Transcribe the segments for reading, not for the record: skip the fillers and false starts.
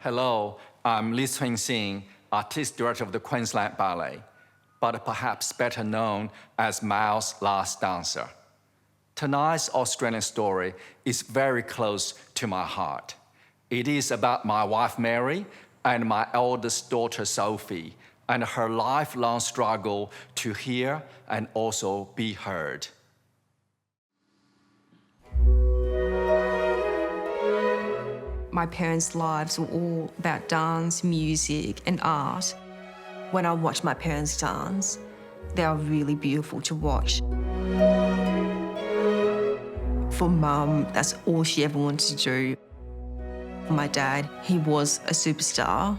Hello, I'm Lee Sing, Artistic Director of the Queensland Ballet, but perhaps better known as Mao's Last Dancer. Tonight's Australian story is very close to my heart. It is about my wife Mary and my eldest daughter Sophie and her lifelong struggle to hear and also be heard. My parents' lives were all about dance, music, and art. When I watch my parents dance, they are really beautiful to watch. For Mum, that's all she ever wanted to do. For my dad, he was a superstar.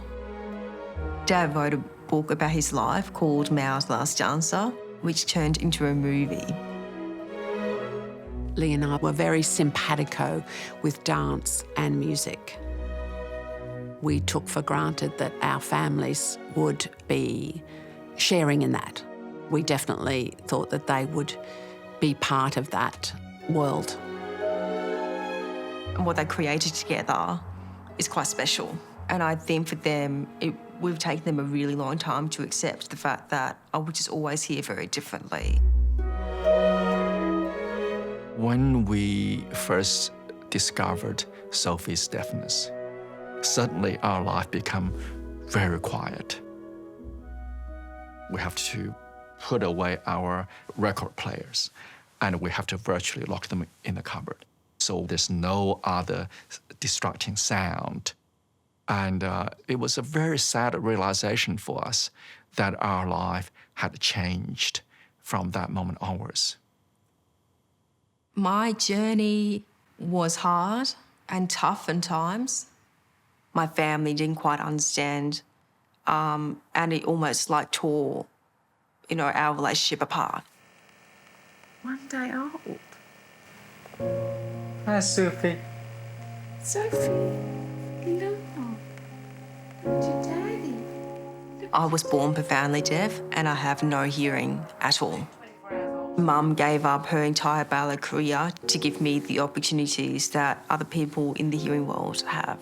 Dad wrote a book about his life called Mao's Last Dancer, which turned into a movie. Lee and I were very simpatico with dance and music. We took for granted that our families would be sharing in that. We definitely thought that they would be part of that world. And what they created together is quite special. And I think for them, it would have taken them a really long time to accept the fact that I would just always hear very differently. When we first discovered Sophie's deafness, suddenly our life became very quiet. We have to put away our record players and we have to virtually lock them in the cupboard. So there's no other distracting sound. And it was a very sad realization for us that our life had changed from that moment onwards. My journey was hard and tough at times. My family didn't quite understand, and it almost like tore, our relationship apart. One day old. Hi, Sophie. Sophie, look. Your daddy. I was born profoundly deaf and I have no hearing at all. Mum gave up her entire ballet career to give me the opportunities that other people in the hearing world have.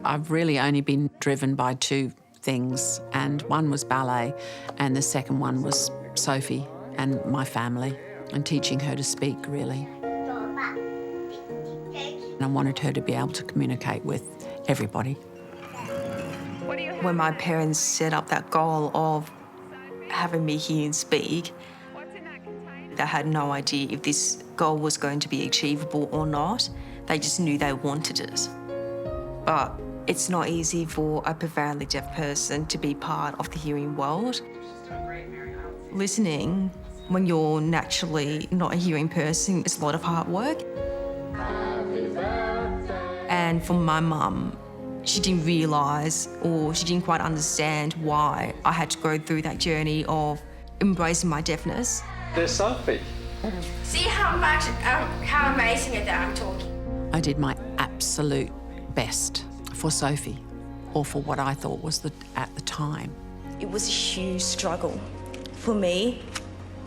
I've really only been driven by two things, and one was ballet and the second one was Sophie and my family and teaching her to speak, really. And I wanted her to be able to communicate with everybody. When my parents set up that goal of having me hear and speak, they had no idea if this goal was going to be achievable or not. They just knew they wanted it. But it's not easy for a profoundly deaf person to be part of the hearing world. Listening, when you're naturally not a hearing person, it's a lot of hard work. And for my mum, she didn't realise or she didn't quite understand why I had to go through that journey of embracing my deafness. There's Sophie. See how amazing it that I'm talking. I did my absolute best for Sophie, or for what I thought was at the time. It was a huge struggle for me,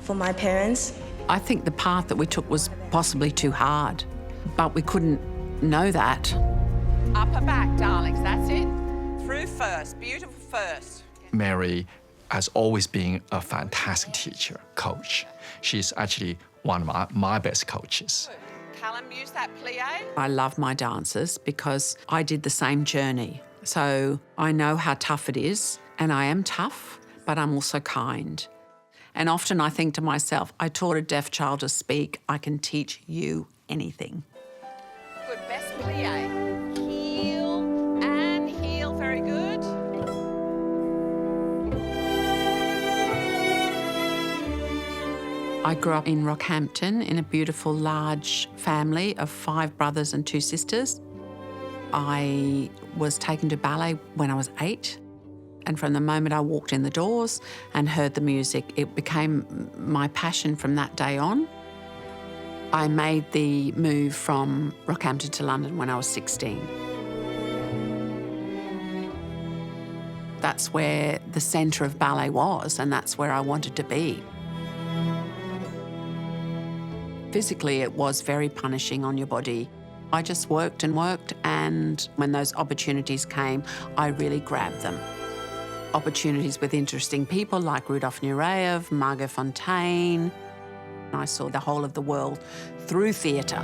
for my parents. I think the path that we took was possibly too hard, but we couldn't know that. Upper back, darlings, that's it. Through first, beautiful first. Mary has always been a fantastic teacher, coach. She's actually one of my best coaches. Callum, use that plie. I love my dancers because I did the same journey. So I know how tough it is, and I am tough, but I'm also kind. And often I think to myself, I taught a deaf child to speak, I can teach you anything. Good, best plie. Heel and heel, very good. I grew up in Rockhampton in a beautiful large family of 5 brothers and 2 sisters. I was taken to ballet when I was 8, and from the moment I walked in the doors and heard the music, it became my passion from that day on. I made the move from Rockhampton to London when I was 16. That's where the centre of ballet was, and that's where I wanted to be. Physically, it was very punishing on your body. I just worked and worked, and when those opportunities came, I really grabbed them. Opportunities with interesting people like Rudolf Nureyev, Margot Fontaine. I saw the whole of the world through theatre.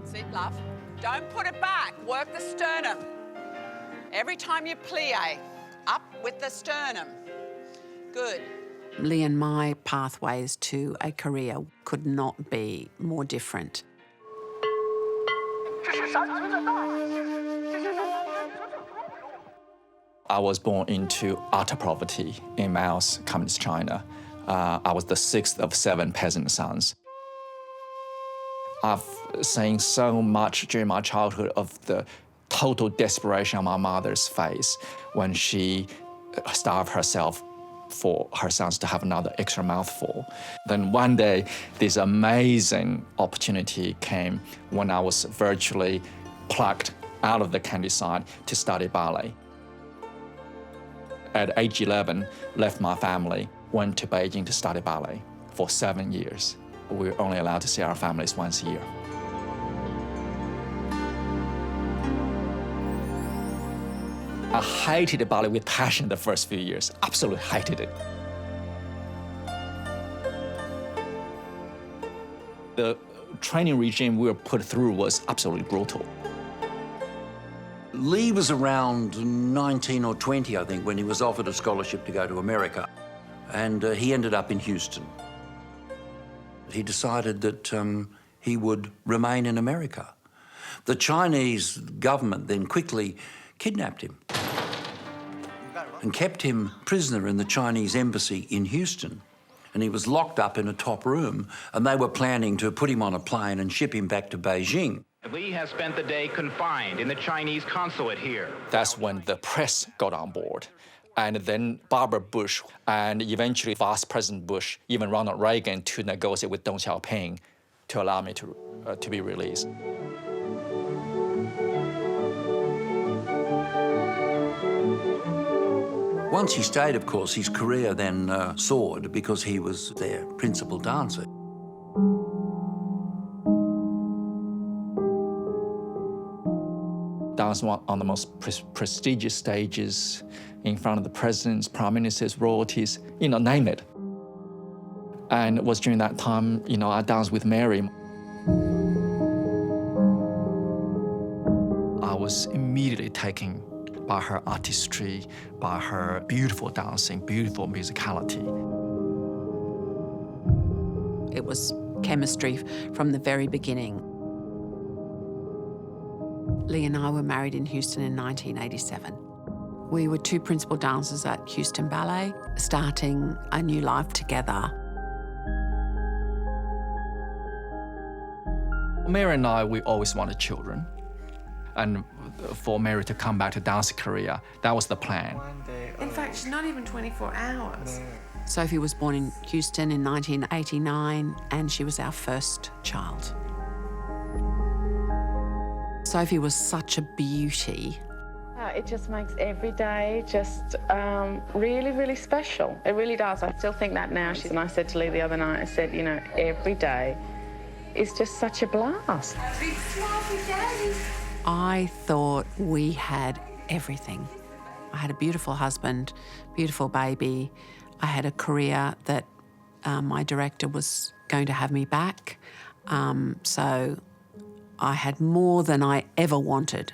Sit, love. Don't put it back. Work the sternum. Every time you plie, up with the sternum. Good. Lee and my pathways to a career could not be more different. I was born into utter poverty in Mao's Communist China. I was the sixth of 7 peasant sons. I've seen so much during my childhood of the total desperation on my mother's face when she starved herself for her sons to have another extra mouthful. Then one day, this amazing opportunity came when I was virtually plucked out of the countryside to study ballet. At age 11, left my family, went to Beijing to study ballet for 7 years. We were only allowed to see our families once a year. I hated ballet with passion the first few years, absolutely hated it. The training regime we were put through was absolutely brutal. Lee was around 19 or 20, I think, when he was offered a scholarship to go to America, and he ended up in Houston. He decided that he would remain in America. The Chinese government then quickly kidnapped him and kept him prisoner in the Chinese embassy in Houston. And he was locked up in a top room, and they were planning to put him on a plane and ship him back to Beijing. Lee has spent the day confined in the Chinese consulate here. That's when the press got on board. And then Barbara Bush and eventually Vice President Bush, even Ronald Reagan, to negotiate with Deng Xiaoping to allow me to be released. Once he stayed, of course, his career then soared because he was their principal dancer. Dancing on the most prestigious stages in front of the presidents, prime ministers, royalties, name it. And it was during that time, I danced with Mary. I was immediately taken by her artistry, by her beautiful dancing, beautiful musicality. It was chemistry from the very beginning. Lee and I were married in Houston in 1987. We were 2 principal dancers at Houston Ballet, starting a new life together. Mary and I, we always wanted children. And for Mary to come back to dance career, that was the plan. In fact, she's not even 24 hours. Sophie was born in Houston in 1989, and she was our first child. Sophie was such a beauty. It just makes every day just really, really special. It really does. I still think that now. And I said to Lee the other night, I said, every day is just such a blast. Big smile for Daddy. I thought we had everything. I had a beautiful husband, beautiful baby. I had a career that my director was going to have me back. So I had more than I ever wanted.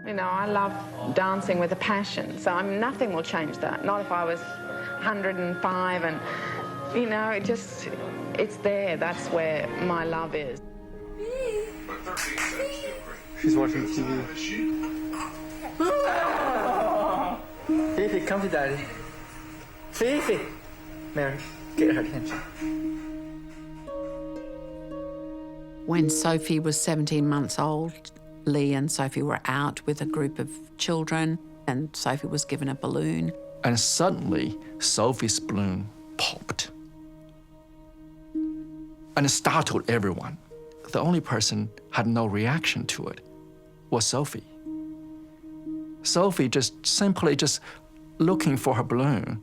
I love dancing with a passion, so nothing will change that. Not if I was 105 and, it's there. That's where my love is. She's watching TV. Fifi, come to Daddy. Fifi! Mary, get her attention. When Sophie was 17 months old, Lee and Sophie were out with a group of children, and Sophie was given a balloon. And suddenly, Sophie's balloon popped. And it startled everyone. The only person had no reaction to it was Sophie. Sophie just simply looking for her balloon.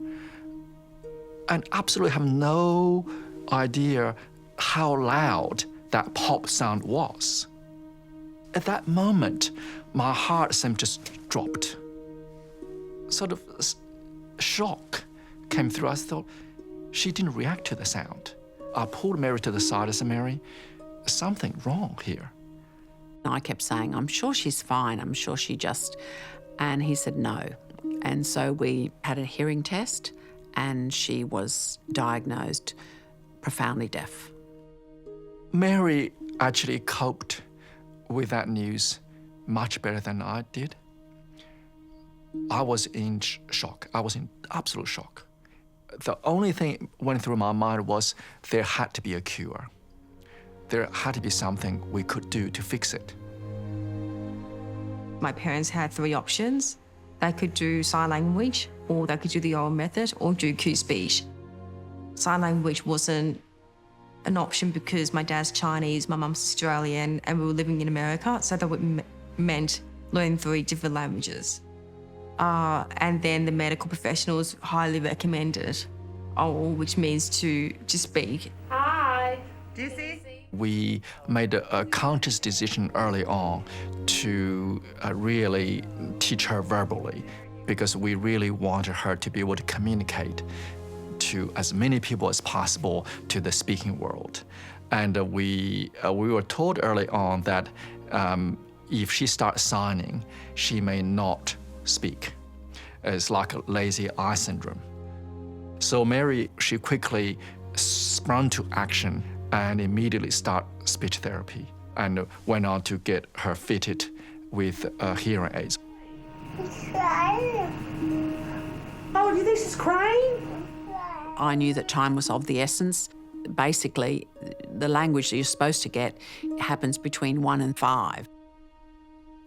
and absolutely have no idea how loud that pop sound was. At that moment, my heart seemed just dropped. Sort of shock came through. I thought, she didn't react to the sound. I pulled Mary to the side and said, Mary, something wrong here. I kept saying, I'm sure she's fine, I'm sure she just... And he said no. And so we had a hearing test and she was diagnosed profoundly deaf. Mary actually coped with that news much better than I did. I was in shock. I was in absolute shock. The only thing went through my mind was there had to be a cure. There had to be something we could do to fix it. My parents had 3 options. They could do sign language, or they could do the oral method, or do cue speech. Sign language wasn't an option because my dad's Chinese, my mum's Australian, and we were living in America, so that would meant learning 3 different languages. And then the medical professionals highly recommended oral, which means to speak. Hi. Do you see? We made a conscious decision early on to really teach her verbally, because we really wanted her to be able to communicate to as many people as possible to the speaking world. And we were told early on that if she starts signing, she may not speak. It's like a lazy eye syndrome. So Mary, she quickly sprung to action and immediately start speech therapy and went on to get her fitted with hearing aids. Oh, do you think she's crying? I knew that time was of the essence. Basically, the language that you're supposed to get happens between 1 and 5.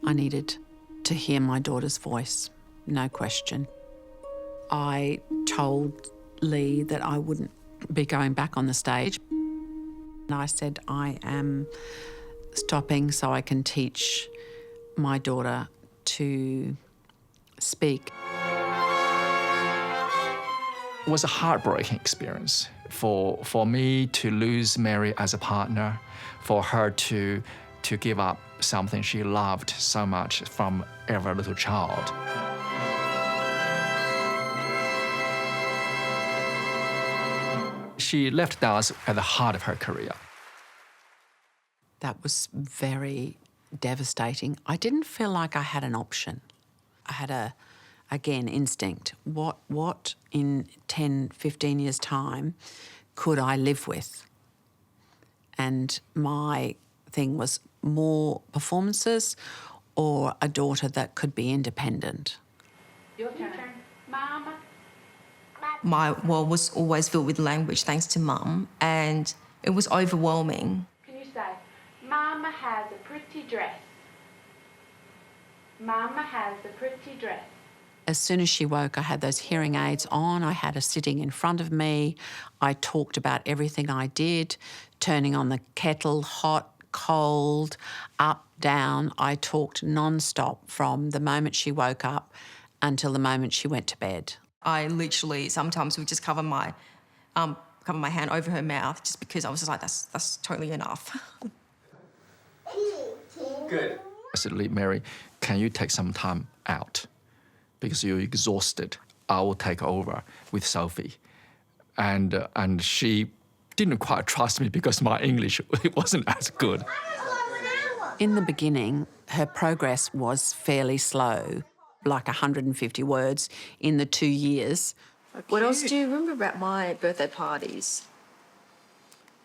I needed to hear my daughter's voice, no question. I told Lee that I wouldn't be going back on the stage. And I said, I am stopping so I can teach my daughter to speak. It was a heartbreaking experience for me to lose Mary as a partner, for her to give up something she loved so much from every little child. She left dance at the heart of her career. That was very devastating. I didn't feel like I had an option. I had again, instinct. What in 10, 15 years' time could I live with? And my thing was more performances or a daughter that could be independent. Your turn. Mama. My world was always filled with language thanks to Mum, and it was overwhelming. Can you say, Mama has a pretty dress? Mama has a pretty dress. As soon as she woke, I had those hearing aids on. I had her sitting in front of me. I talked about everything I did, turning on the kettle, hot, cold, up, down. I talked non-stop from the moment she woke up until the moment she went to bed. I literally sometimes would just cover my hand over her mouth just because I was just like, that's totally enough. Good. I said, Mary, can you take some time out? Because you're exhausted. I will take over with Sophie. And she didn't quite trust me because my English wasn't as good. In the beginning, her progress was fairly slow, like 150 words in the 2 years. What else do you remember about my birthday parties?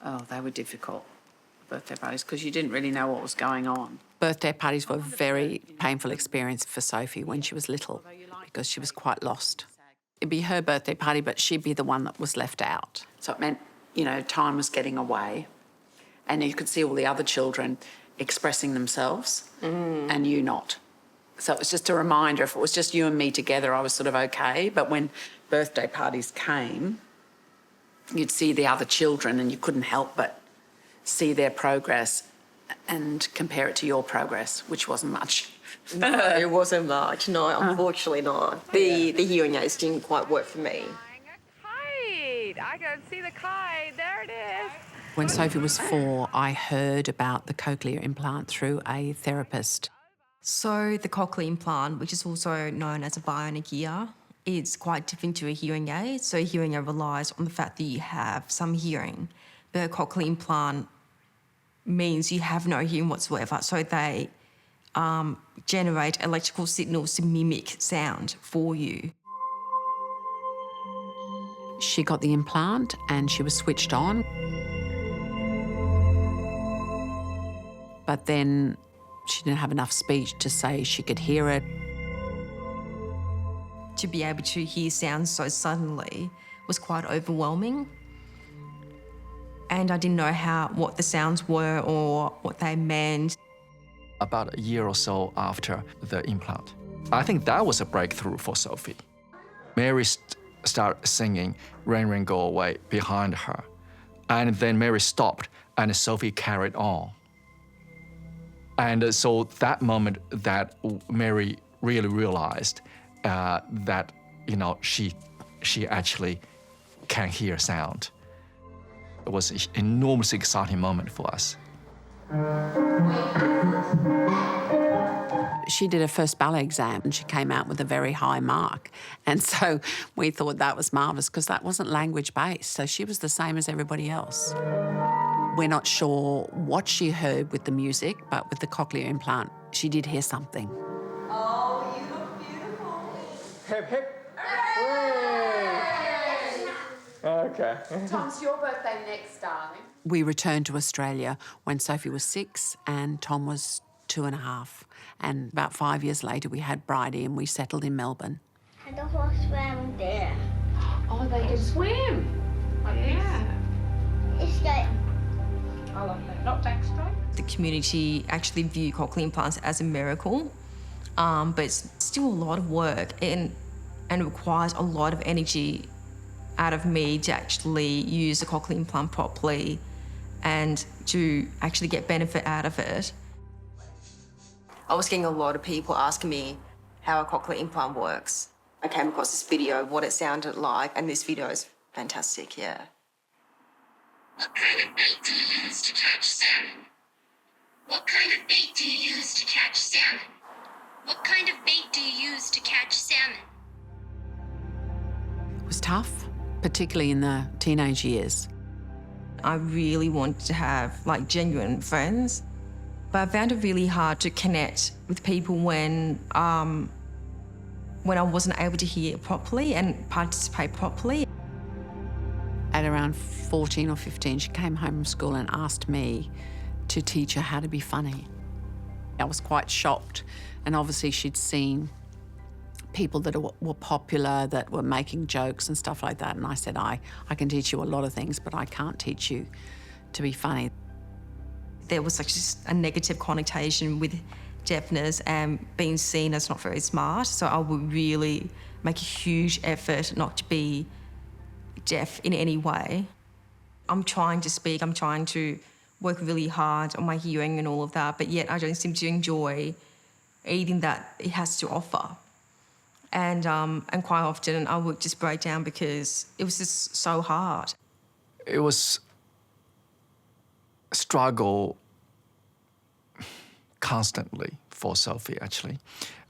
Oh, they were difficult, birthday parties, because you didn't really know what was going on. Birthday parties were a very painful experience for Sophie when she was little because she was quite lost. It'd be her birthday party, but she'd be the one that was left out. So it meant, you know, time was getting away and you could see all the other children expressing themselves and you not. So it was just a reminder, if it was just you and me together, I was sort of okay. But when birthday parties came, you'd see the other children and you couldn't help but see their progress and compare it to your progress, which wasn't much. No, it wasn't much. No, unfortunately not. The hearing aids didn't quite work for me. Height. I can see the kite. There it is. When Sophie was 4, I heard about the cochlear implant through a therapist. So the cochlear implant, which is also known as a bionic ear, it's quite different to a hearing aid. So a hearing aid relies on the fact that you have some hearing, but a cochlear implant means you have no hearing whatsoever. So they generate electrical signals to mimic sound for you. She got the implant and she was switched on. But then she didn't have enough speech to say she could hear it. To be able to hear sounds so suddenly was quite overwhelming. And I didn't know what the sounds were or what they meant. About a year or so after the implant, I think that was a breakthrough for Sophie. Mary started singing Rain, Rain, Go Away behind her. And then Mary stopped and Sophie carried on. And so that moment that Mary really realized that, you know, she actually can hear sound. It was an enormously exciting moment for us. She did her first ballet exam and she came out with a very high mark. And so we thought that was marvellous because that wasn't language-based, so she was the same as everybody else. We're not sure what she heard with the music, but with the cochlear implant, she did hear something. Oh, you look beautiful. Hip, hip. Okay. Tom, it's your birthday next, darling. We returned to Australia when Sophie was 6 and Tom was 2.5. And about 5 years later, we had Bridie and we settled in Melbourne. And the horse swam there. Oh, they can swim. Oh, yeah. It's good. I love that. Not backstroke. The community actually view cochlear implants as a miracle, but it's still a lot of work and requires a lot of energy out of me to actually use the cochlear implant properly and to actually get benefit out of it. I was getting a lot of people asking me how a cochlear implant works. I came across this video, what it sounded like, and this video is fantastic, yeah. What kind of bait do you use to catch salmon? What kind of bait do you use to catch salmon? What kind of bait do you use to catch salmon? It was tough, particularly in the teenage years. I really wanted to have like genuine friends, but I found it really hard to connect with people when I wasn't able to hear properly and participate properly. At around 14 or 15, she came home from school and asked me to teach her how to be funny. I was quite shocked, and obviously she'd seen people that were popular, that were making jokes and stuff like that, and I said, I can teach you a lot of things, but I can't teach you to be funny. There was like just a negative connotation with deafness and being seen as not very smart, so I would really make a huge effort not to be deaf in any way. I'm trying to speak, I'm trying to work really hard on my hearing and all of that, but yet I don't seem to enjoy anything that it has to offer. And quite often I would just break down because it was just so hard. It was a struggle constantly for Sophie, actually.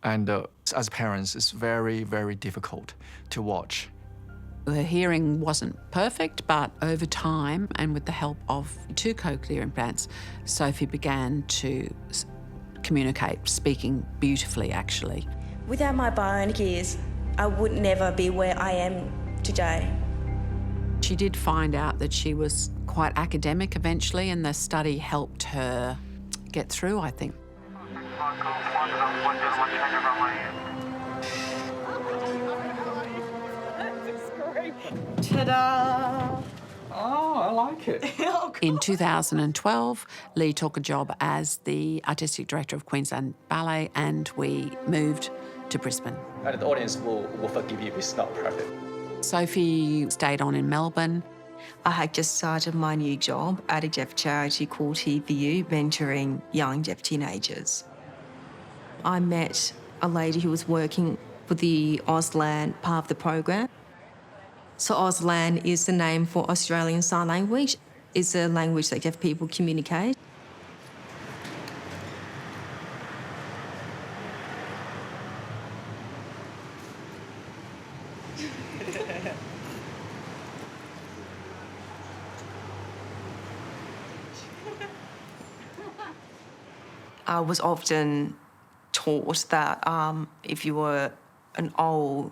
And as parents, it's very, very difficult to watch. Her hearing wasn't perfect, but over time, and with the help of 2 cochlear implants, Sophie began to communicate, speaking beautifully, actually. Without my bionic ears, I would never be where I am today. She did find out that she was quite academic eventually, and the study helped her get through, I think. Ta-da! Oh, I like it. In 2012, Lee took a job as the artistic director of Queensland Ballet, and we moved to Brisbane. And the audience will forgive you if it's not perfect. Sophie stayed on in Melbourne. I had just started my new job at a deaf charity called TVU, mentoring young deaf teenagers. I met a lady who was working for the Auslan part of the program. So Auslan is the name for Australian Sign Language. It's a language that deaf people communicate. I was often taught that if you were an old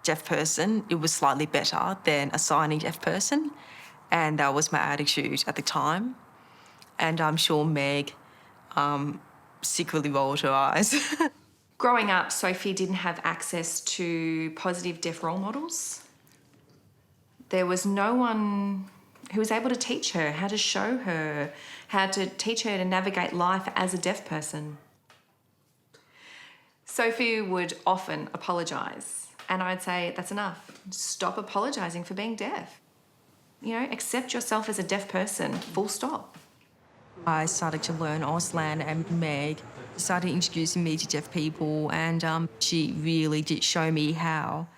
deaf person, it was slightly better than a signing deaf person. And that was my attitude at the time. And I'm sure Meg secretly rolled her eyes. Growing up, Sophie didn't have access to positive deaf role models. There was no one who was able to teach her, how to show her, how to teach her to navigate life as a deaf person. Sophie would often apologise, and I'd say, that's enough. Stop apologising for being deaf. You know, accept yourself as a deaf person, full stop. I started to learn Auslan, and Meg started introducing me to deaf people, and she really did show me how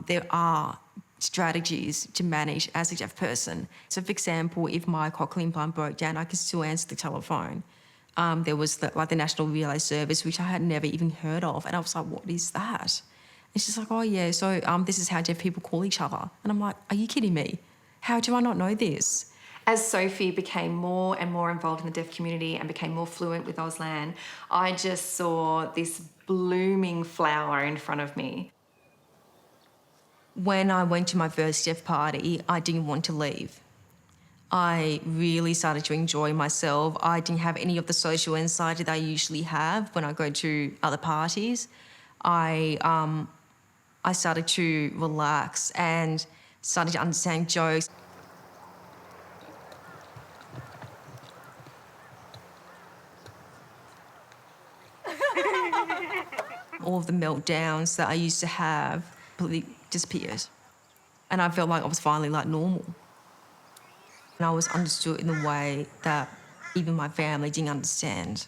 there are strategies to manage as a deaf person. So, for example, if my cochlear implant broke down, I could still answer the telephone. There was the National Relay Service, which I had never even heard of, and I was like, what is that? And she's like, oh yeah, so this is how deaf people call each other. And I'm like, are you kidding me? How do I not know this? As Sophie became more and more involved in the deaf community and became more fluent with Auslan, I just saw this blooming flower in front of me. When I went to my first deaf party, I didn't want to leave. I really started to enjoy myself. I didn't have any of the social anxiety that I usually have when I go to other parties. I started to relax and started to understand jokes. All of the meltdowns that I used to have completely disappeared. And I felt like I was finally normal. And I was understood in a way that even my family didn't understand.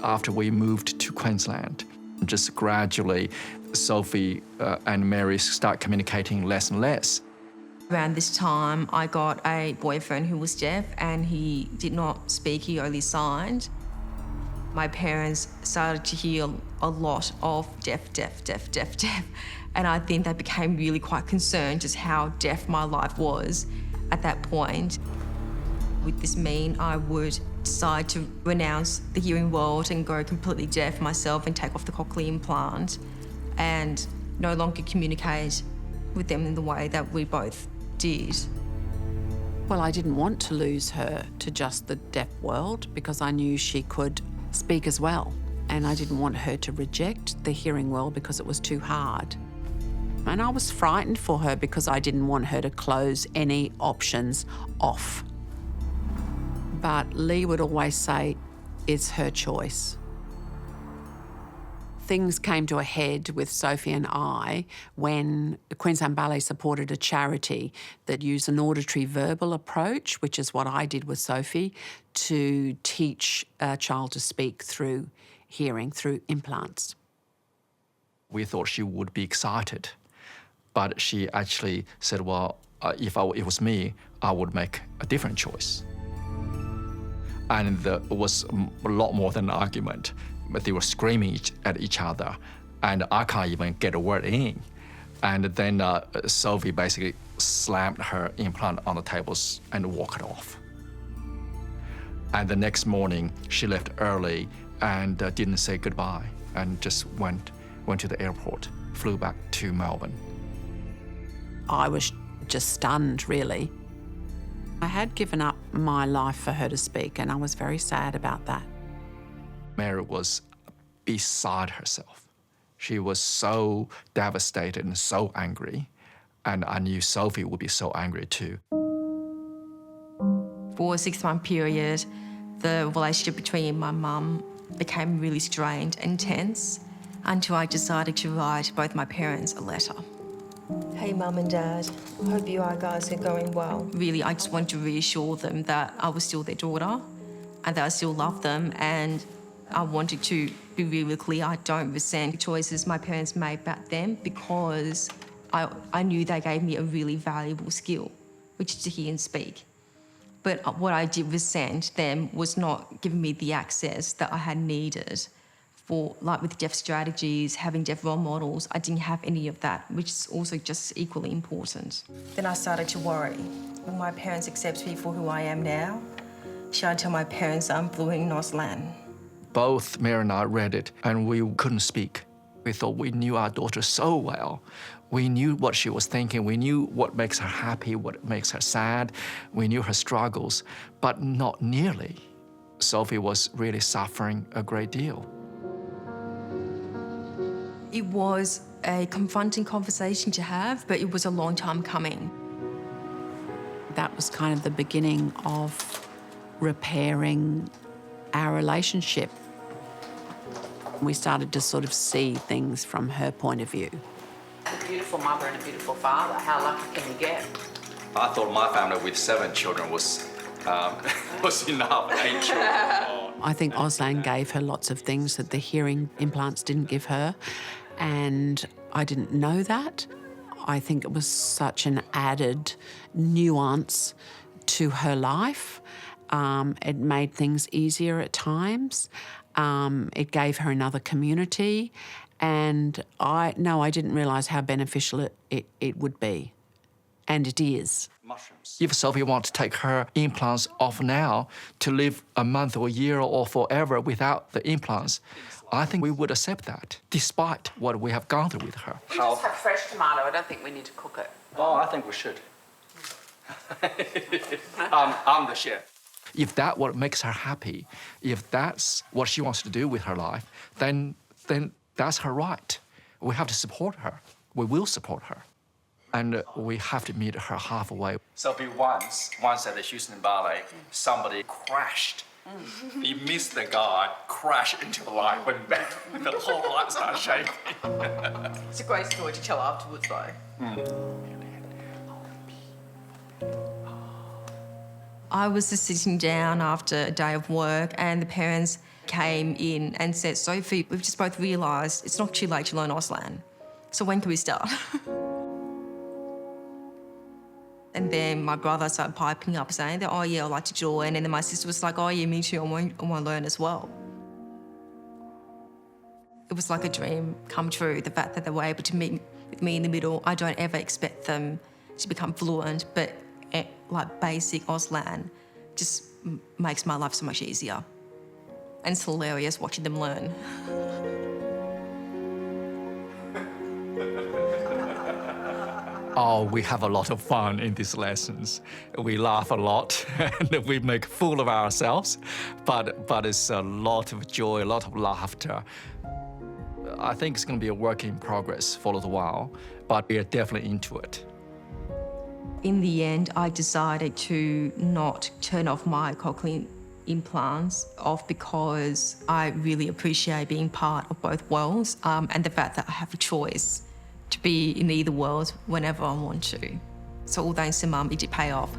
After we moved to Queensland, just gradually, Sophie and Mary start communicating less and less. Around this time, I got a boyfriend who was deaf, and he did not speak, he only signed. My parents started to hear a lot of deaf. And I think they became really quite concerned just how deaf my life was at that point. Would this mean I would decide to renounce the hearing world and go completely deaf myself and take off the cochlear implant and no longer communicate with them in the way that we both did? Well, I didn't want to lose her to just the deaf world because I knew she could speak as well. And I didn't want her to reject the hearing world because it was too hard. And I was frightened for her because I didn't want her to close any options off. But Lee would always say, it's her choice. Things came to a head with Sophie and I when Queensland Ballet supported a charity that used an auditory verbal approach, which is what I did with Sophie, to teach a child to speak through hearing, through implants. We thought she would be excited, but she actually said, well, if it was me, I would make a different choice. And there was a lot more than an argument. But they were screaming at each other, and I can't even get a word in. And then Sophie basically slammed her implant on the tables and walked off. And the next morning, she left early and didn't say goodbye, and just went to the airport, flew back to Melbourne. I was just stunned, really. I had given up my life for her to speak, and I was very sad about that. Mary was beside herself. She was so devastated and so angry, and I knew Sophie would be so angry too. For a 6-month period, the relationship between my mum became really strained and tense until I decided to write both my parents a letter. Hey Mum and Dad, hope you guys are going well. Really, I just wanted to reassure them that I was still their daughter and that I still loved them, and I wanted to be really clear, I don't resent the choices my parents made back then because I knew they gave me a really valuable skill, which is to hear and speak. But what I did resent them was not giving me the access that I had needed for, like with deaf strategies, having deaf role models. I didn't have any of that, which is also just equally important. Then I started to worry. Will my parents accept me for who I am now? Should I tell my parents I'm fluent in Auslan? Both Mary and I read it, and we couldn't speak. We thought we knew our daughter so well. We knew what she was thinking. We knew what makes her happy, what makes her sad. We knew her struggles, but not nearly. Sophie was really suffering a great deal. It was a confronting conversation to have, but it was a long time coming. That was kind of the beginning of repairing our relationship. We started to sort of see things from her point of view. A beautiful mother and a beautiful father. How lucky can you get? I thought my family with 7 children was enough, 8 children. I think Auslan gave her lots of things that the hearing implants didn't give her, and I didn't know that. I think it was such an added nuance to her life. It made things easier at times. It gave her another community, and I didn't realise how beneficial it would be, and it is. If Sophie wants to take her implants off now to live a month or a year or forever without the implants, I think we would accept that, despite what we have gone through with her. We just have fresh tomato. I don't think we need to cook it. Oh, I think we should. I'm the chef. If that's what makes her happy, if that's what she wants to do with her life, then that's her right. We have to support her. We will support her. And we have to meet her halfway. Sophie, once at the Houston Ballet, somebody crashed. He missed the guy, crashed into the light, went back. The whole light started shaking. It's a great story to tell afterwards, though. I was just sitting down after a day of work, and the parents came in and said, Sophie, we've just both realised it's not too late to learn Auslan. So when can we start? And then my brother started piping up saying that, oh yeah, I'd like to join. And then my sister was like, oh yeah, me too, I want to learn as well. It was like a dream come true, the fact that they were able to meet with me in the middle. I don't ever expect them to become fluent, but like basic Auslan just makes my life so much easier. And it's hilarious watching them learn. Oh, we have a lot of fun in these lessons. We laugh a lot and we make a fool of ourselves, but it's a lot of joy, a lot of laughter. I think it's going to be a work in progress for a little while, but we're definitely into it. In the end, I decided to not turn off my cochlear implants off because I really appreciate being part of both worlds and the fact that I have a choice to be in either world whenever I want to. So all thanks to Mum, it did pay off.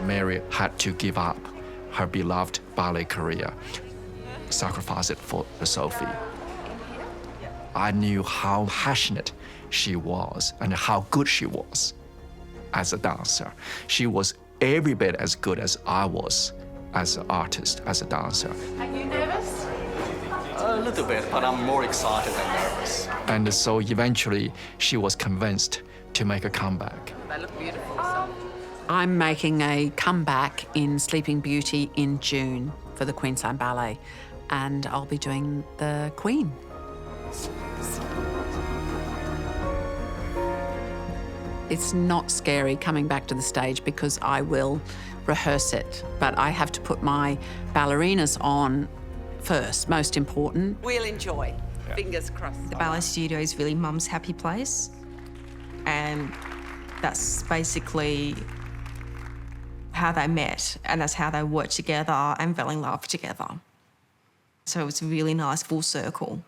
Mary had to give up her beloved ballet career, sacrifice it for Sophie. I knew how passionate she was and how good she was as a dancer. She was every bit as good as I was as an artist, as a dancer. Are you nervous? A little bit, but I'm more excited than nervous. And so eventually she was convinced to make a comeback. They look beautiful. I'm making a comeback in Sleeping Beauty in June for the Queensland Ballet, and I'll be doing the Queen. It's not scary coming back to the stage because I will rehearse it, but I have to put my ballerinas on first, most important. We'll enjoy. Yeah. Fingers crossed. The ballet studio is really Mum's happy place, and that's basically how they met, and that's how they worked together and fell in love together. So it's a really nice full circle.